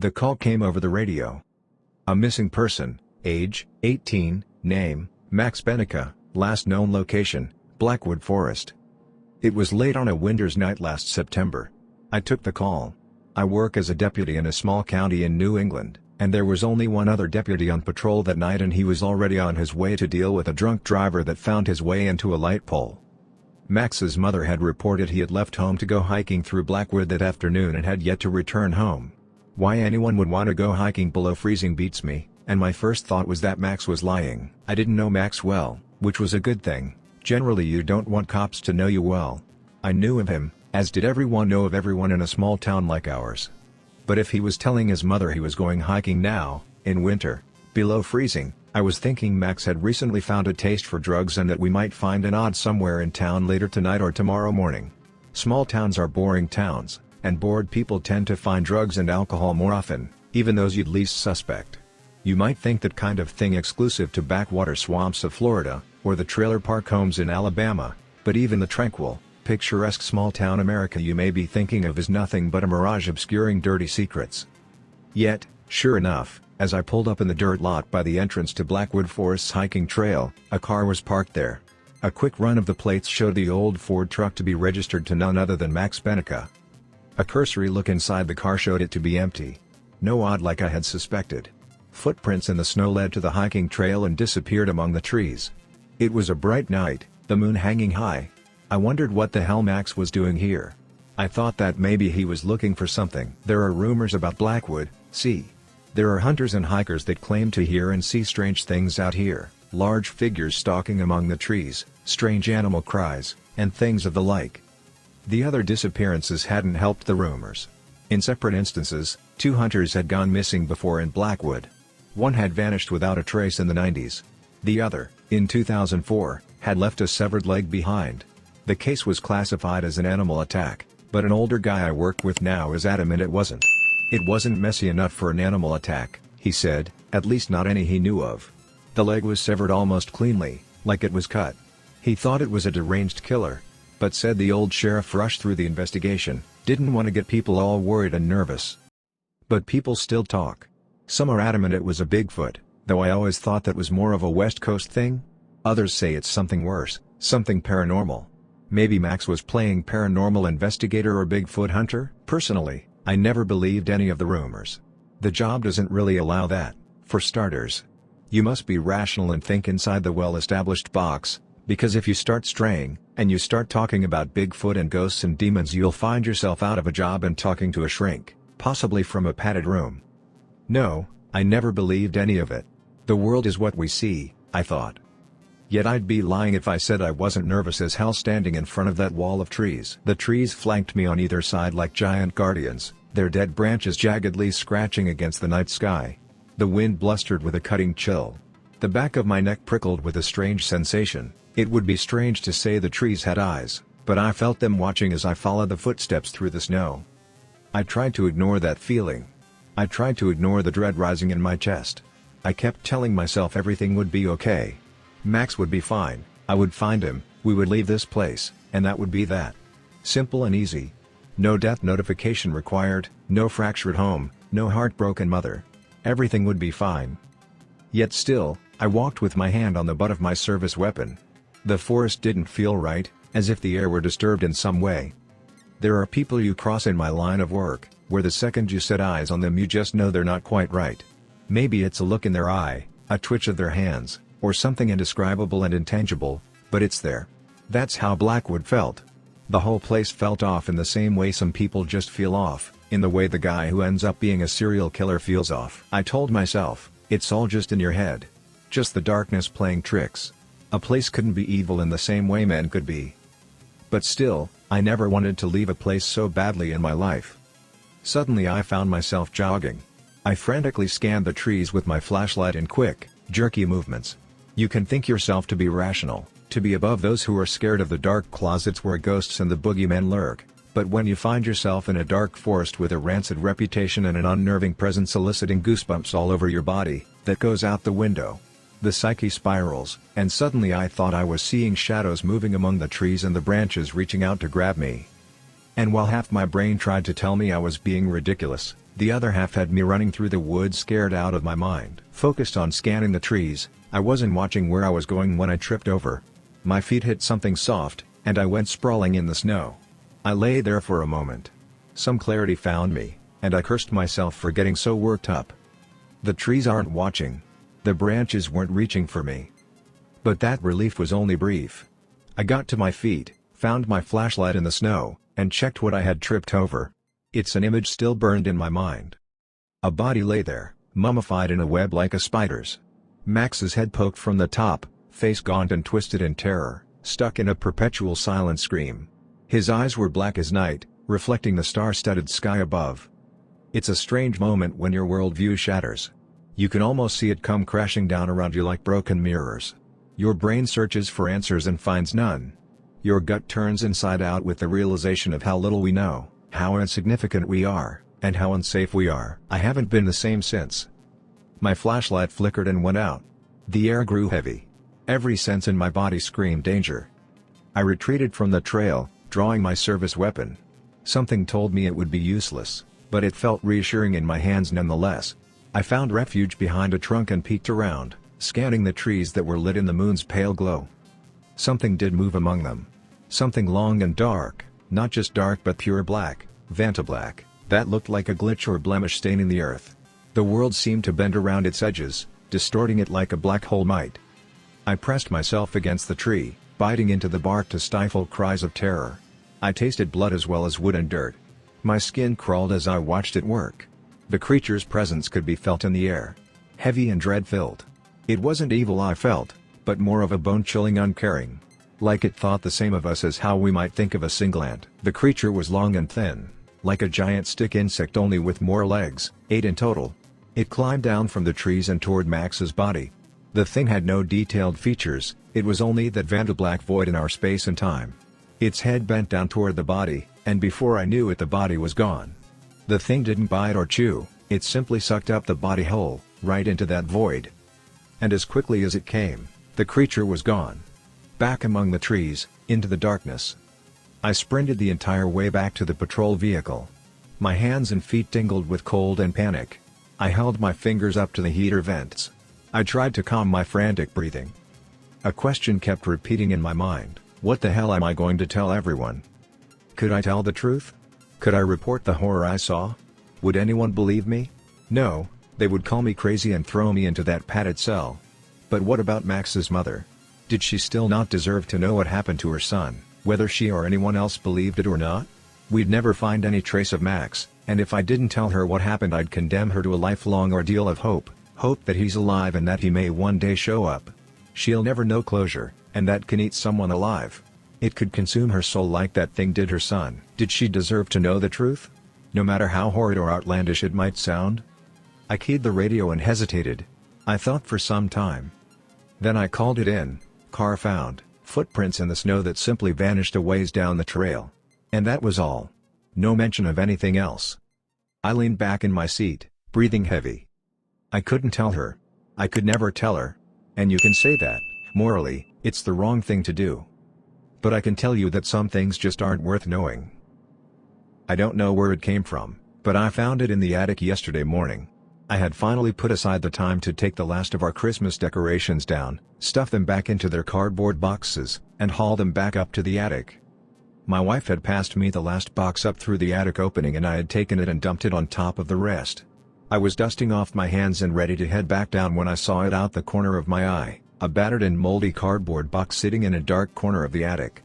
The call came over the radio. A missing person, age, 18, name, Max Benica, last known location, Blackwood Forest. It was late on a winter's night last September. I took the call. I work as a deputy in a small county in New England, and there was only one other deputy on patrol that night, and he was already on his way to deal with a drunk driver that found his way into a light pole. Max's mother had reported he had left home to go hiking through Blackwood that afternoon and had yet to return home. Why anyone would want to go hiking below freezing beats me, and my first thought was that Max was lying. I didn't know Max well, which was a good thing. Generally you don't want cops to know you well. I knew of him, as did everyone know of everyone in a small town like ours. But if he was telling his mother he was going hiking now, in winter, below freezing, I was thinking Max had recently found a taste for drugs and that we might find an odd somewhere in town later tonight or tomorrow morning. Small towns are boring towns, and bored people tend to find drugs and alcohol more often, even those you'd least suspect. You might think that kind of thing exclusive to backwater swamps of Florida, or the trailer park homes in Alabama, but even the tranquil, picturesque small-town America you may be thinking of is nothing but a mirage obscuring dirty secrets. Yet, sure enough, as I pulled up in the dirt lot by the entrance to Blackwood Forest's hiking trail, a car was parked there. A quick run of the plates showed the old Ford truck to be registered to none other than Max Benica. A cursory look inside the car showed it to be empty. No odd like I had suspected. Footprints in the snow led to the hiking trail and disappeared among the trees. It was a bright night, the moon hanging high. I wondered what the hell Max was doing here. I thought that maybe he was looking for something. There are rumors about Blackwood, see. There are hunters and hikers that claim to hear and see strange things out here, large figures stalking among the trees, strange animal cries, and things of the like. The other disappearances hadn't helped the rumors. In separate instances, 2 hunters had gone missing before in Blackwood. One had vanished without a trace in the 90s. The other, in 2004, had left a severed leg behind. The case was classified as an animal attack, but an older guy I work with now is adamant it wasn't. It wasn't messy enough for an animal attack, he said, at least not any he knew of. The leg was severed almost cleanly, like it was cut. He thought it was a deranged killer, but said the old sheriff rushed through the investigation, didn't want to get people all worried and nervous. But people still talk. Some are adamant it was a Bigfoot, though I always thought that was more of a West Coast thing. Others say it's something worse, something paranormal. Maybe Max was playing paranormal investigator or Bigfoot hunter? Personally, I never believed any of the rumors. The job doesn't really allow that, for starters. You must be rational and think inside the well-established box, because if you start straying, and you start talking about Bigfoot and ghosts and demons, you'll find yourself out of a job and talking to a shrink, possibly from a padded room. No, I never believed any of it. The world is what we see, I thought. Yet I'd be lying if I said I wasn't nervous as hell standing in front of that wall of trees. The trees flanked me on either side like giant guardians, their dead branches jaggedly scratching against the night sky. The wind blustered with a cutting chill. The back of my neck prickled with a strange sensation. It would be strange to say the trees had eyes, but I felt them watching as I followed the footsteps through the snow. I tried to ignore that feeling. I tried to ignore the dread rising in my chest. I kept telling myself everything would be okay. Max would be fine, I would find him, we would leave this place, and that would be that. Simple and easy. No death notification required, no fractured home, no heartbroken mother. Everything would be fine. Yet still, I walked with my hand on the butt of my service weapon. The forest didn't feel right, as if the air were disturbed in some way. There are people you cross in my line of work, where the second you set eyes on them you just know they're not quite right. Maybe it's a look in their eye, a twitch of their hands, or something indescribable and intangible, but it's there. That's how Blackwood felt. The whole place felt off in the same way some people just feel off, in the way the guy who ends up being a serial killer feels off. I told myself, it's all just in your head. Just the darkness playing tricks. A place couldn't be evil in the same way men could be. But still, I never wanted to leave a place so badly in my life. Suddenly I found myself jogging. I frantically scanned the trees with my flashlight in quick, jerky movements. You can think yourself to be rational, to be above those who are scared of the dark closets where ghosts and the boogeymen lurk, but when you find yourself in a dark forest with a rancid reputation and an unnerving presence eliciting goosebumps all over your body, that goes out the window. The psyche spirals, and suddenly I thought I was seeing shadows moving among the trees and the branches reaching out to grab me. And while half my brain tried to tell me I was being ridiculous, The other half had me running through the woods scared out of my mind. Focused on scanning the trees, I wasn't watching where I was going when I tripped over. My feet hit something soft, and I went sprawling in the snow. I lay there for a moment. Some clarity found me, and I cursed myself for getting so worked up. The trees aren't watching. The branches weren't reaching for me. But that relief was only brief. I got to my feet, found my flashlight in the snow, and checked what I had tripped over. It's an image still burned in my mind. A body lay there, mummified in a web like a spider's. Max's head poked from the top, face gaunt and twisted in terror, stuck in a perpetual silent scream. His eyes were black as night, reflecting the star-studded sky above. It's a strange moment when your worldview shatters. You can almost see it come crashing down around you like broken mirrors. Your brain searches for answers and finds none. Your gut turns inside out with the realization of how little we know, how insignificant we are, and how unsafe we are. I haven't been the same since. My flashlight flickered and went out. The air grew heavy. Every sense in my body screamed danger. I retreated from the trail, drawing my service weapon. Something told me it would be useless, but it felt reassuring in my hands nonetheless. I found refuge behind a trunk and peeked around, scanning the trees that were lit in the moon's pale glow. Something did move among them. Something long and dark, not just dark but pure black, vantablack, that looked like a glitch or blemish staining the earth. The world seemed to bend around its edges, distorting it like a black hole might. I pressed myself against the tree, biting into the bark to stifle cries of terror. I tasted blood as well as wood and dirt. My skin crawled as I watched it work. The creature's presence could be felt in the air. Heavy and dread-filled. It wasn't evil I felt, but more of a bone-chilling uncaring. Like it thought the same of us as how we might think of a single ant. The creature was long and thin, like a giant stick insect only with more legs, 8 in total. It climbed down from the trees and toward Max's body. The thing had no detailed features, it was only that vantablack void in our space and time. Its head bent down toward the body, and before I knew it the body was gone. The thing didn't bite or chew, it simply sucked up the body whole, right into that void. And as quickly as it came, the creature was gone. Back among the trees, into the darkness. I sprinted the entire way back to the patrol vehicle. My hands and feet tingled with cold and panic. I held my fingers up to the heater vents. I tried to calm my frantic breathing. A question kept repeating in my mind, what the hell am I going to tell everyone? Could I tell the truth? Could I report the horror I saw? Would anyone believe me? No, they would call me crazy and throw me into that padded cell. But what about Max's mother? Did she still not deserve to know what happened to her son, whether she or anyone else believed it or not? We'd never find any trace of Max, and if I didn't tell her what happened I'd condemn her to a lifelong ordeal of hope that he's alive and that he may one day show up. She'll never know closure, and that can eat someone alive. It could consume her soul like that thing did her son. Did she deserve to know the truth? No matter how horrid or outlandish it might sound? I keyed the radio and hesitated. I thought for some time. Then I called it in. Car found, footprints in the snow that simply vanished a ways down the trail. And that was all. No mention of anything else. I leaned back in my seat, breathing heavy. I couldn't tell her. I could never tell her. And you can say that, morally, it's the wrong thing to do. But I can tell you that some things just aren't worth knowing. I don't know where it came from, but I found it in the attic yesterday morning. I had finally put aside the time to take the last of our Christmas decorations down, stuff them back into their cardboard boxes, and haul them back up to the attic. My wife had passed me the last box up through the attic opening and I had taken it and dumped it on top of the rest. I was dusting off my hands and ready to head back down when I saw it out the corner of my eye, a battered and moldy cardboard box sitting in a dark corner of the attic.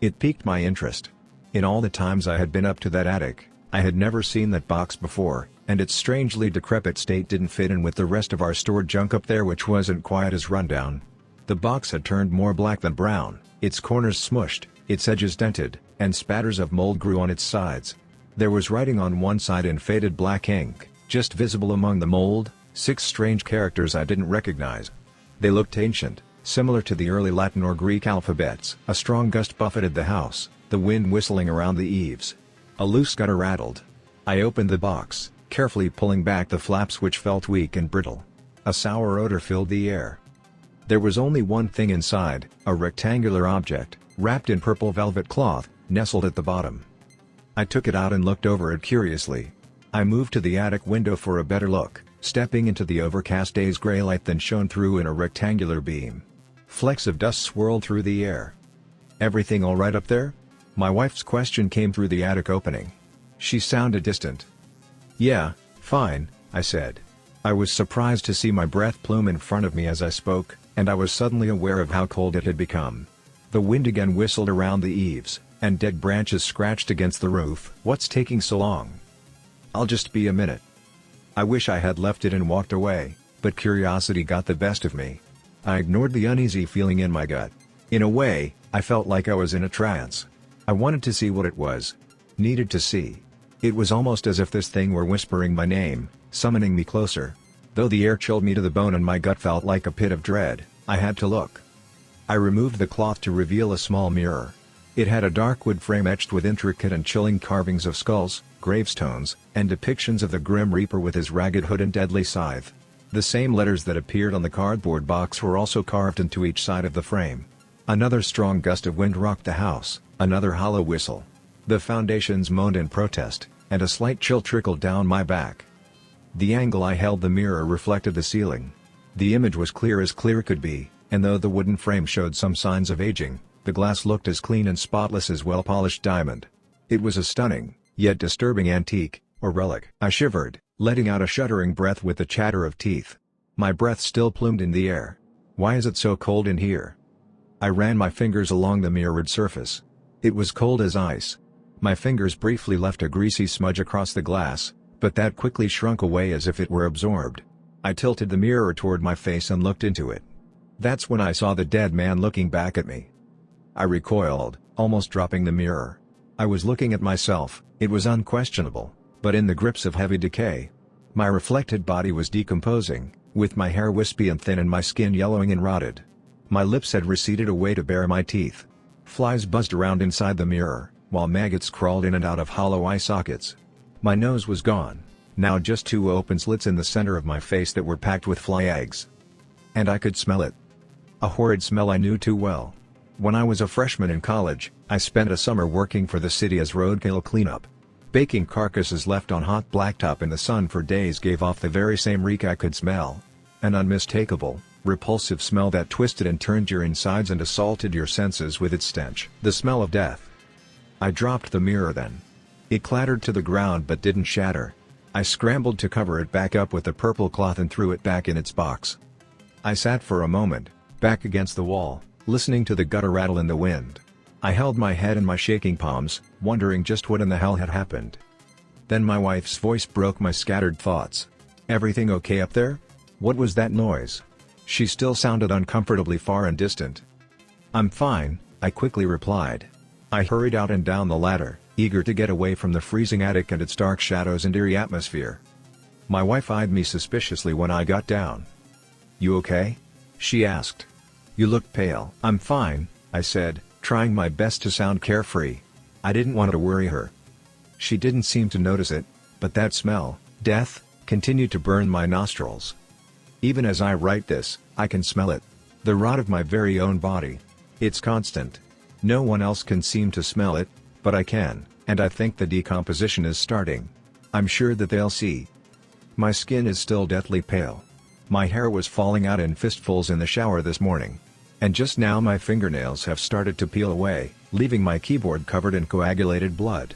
It piqued my interest. In all the times I had been up to that attic, I had never seen that box before, and its strangely decrepit state didn't fit in with the rest of our stored junk up there, which wasn't quite as rundown. The box had turned more black than brown, its corners smushed, its edges dented, and spatters of mold grew on its sides. There was writing on one side in faded black ink, just visible among the mold, 6 strange characters I didn't recognize. They looked ancient, similar to the early Latin or Greek alphabets. A strong gust buffeted the house, the wind whistling around the eaves. A loose gutter rattled. I opened the box, carefully pulling back the flaps which felt weak and brittle. A sour odor filled the air. There was only one thing inside, a rectangular object, wrapped in purple velvet cloth, nestled at the bottom. I took it out and looked over it curiously. I moved to the attic window for a better look, stepping into the overcast day's gray light then shone through in a rectangular beam. Flecks of dust swirled through the air. "Everything all right up there?" My wife's question came through the attic opening. She sounded distant. "Yeah, fine," I said. I was surprised to see my breath plume in front of me as I spoke, and I was suddenly aware of how cold it had become. The wind again whistled around the eaves, and dead branches scratched against the roof. "What's taking so long?" "I'll just be a minute." I wish I had left it and walked away, but curiosity got the best of me. I ignored the uneasy feeling in my gut. In a way, I felt like I was in a trance. I wanted to see what it was. Needed to see. It was almost as if this thing were whispering my name, summoning me closer. Though the air chilled me to the bone and my gut felt like a pit of dread, I had to look. I removed the cloth to reveal a small mirror. It had a dark wood frame etched with intricate and chilling carvings of skulls, gravestones, and depictions of the Grim Reaper with his ragged hood and deadly scythe. The same letters that appeared on the cardboard box were also carved into each side of the frame. Another strong gust of wind rocked the house, another hollow whistle. The foundations moaned in protest, and a slight chill trickled down my back. The angle I held the mirror reflected the ceiling. The image was clear as clear could be, and though the wooden frame showed some signs of aging, the glass looked as clean and spotless as well-polished diamond. It was a stunning, yet disturbing antique, or relic. I shivered, letting out a shuddering breath with the chatter of teeth. My breath still plumed in the air. "Why is it so cold in here?" I ran my fingers along the mirrored surface. It was cold as ice. My fingers briefly left a greasy smudge across the glass, but that quickly shrunk away as if it were absorbed. I tilted the mirror toward my face and looked into it. That's when I saw the dead man looking back at me. I recoiled, almost dropping the mirror. I was looking at myself, it was unquestionable, but in the grips of heavy decay. My reflected body was decomposing, with my hair wispy and thin and my skin yellowing and rotted. My lips had receded away to bare my teeth. Flies buzzed around inside the mirror, while maggots crawled in and out of hollow eye sockets. My nose was gone, now just two open slits in the center of my face that were packed with fly eggs. And I could smell it. A horrid smell I knew too well. When I was a freshman in college, I spent a summer working for the city as roadkill cleanup. Baking carcasses left on hot blacktop in the sun for days gave off the very same reek I could smell. An unmistakable, repulsive smell that twisted and turned your insides and assaulted your senses with its stench. The smell of death. I dropped the mirror then. It clattered to the ground but didn't shatter. I scrambled to cover it back up with the purple cloth and threw it back in its box. I sat for a moment, back against the wall, listening to the gutter rattle in the wind. I held my head in my shaking palms, wondering just what in the hell had happened. Then my wife's voice broke my scattered thoughts. "Everything okay up there? What was that noise?" She still sounded uncomfortably far and distant. "I'm fine," I quickly replied. I hurried out and down the ladder, eager to get away from the freezing attic and its dark shadows and eerie atmosphere. My wife eyed me suspiciously when I got down. "You okay?" she asked. "You look pale." "I'm fine," I said, trying my best to sound carefree. I didn't want to worry her. She didn't seem to notice it, but that smell, death, continued to burn my nostrils. Even as I write this, I can smell it. The rot of my very own body. It's constant. No one else can seem to smell it, but I can, and I think the decomposition is starting. I'm sure that they'll see. My skin is still deathly pale. My hair was falling out in fistfuls in the shower this morning. And just now my fingernails have started to peel away, leaving my keyboard covered in coagulated blood.